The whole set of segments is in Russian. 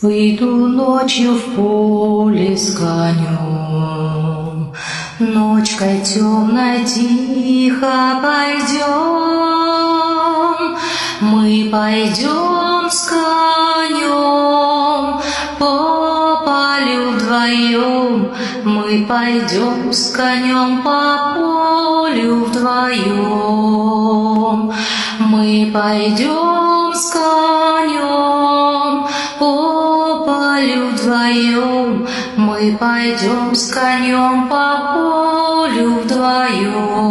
Выйду ночью в поле с конем, ночкой темной тихо пойдем. Мы пойдем с конем по полю вдвоем, мы пойдем с конем по полю вдвоем. Мы пойдем с конем по полю вдвоем, мы пойдем с конем по полю вдвоем.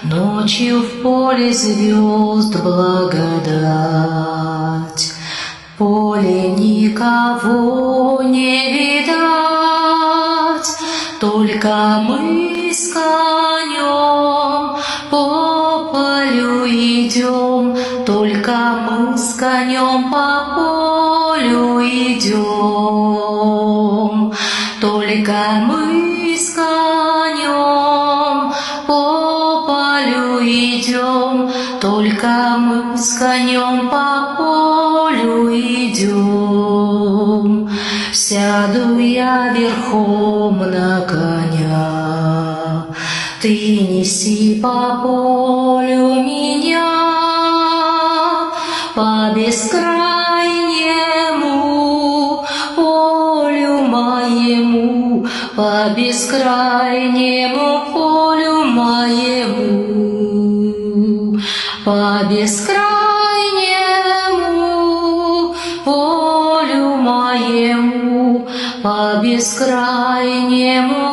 Ночью в поле звезд благодать, в поле никого не видать, только мы с конем по полю идем, только мы с конем по полю идем, только мы с конем по полю идем, только мы с конем по полю идем. Сяду я верхом на коня, ты неси по полю меня, по бескрайнему полю моему, по бескрайнему полю моему, по бескрайнему полю моему, по бескрайнему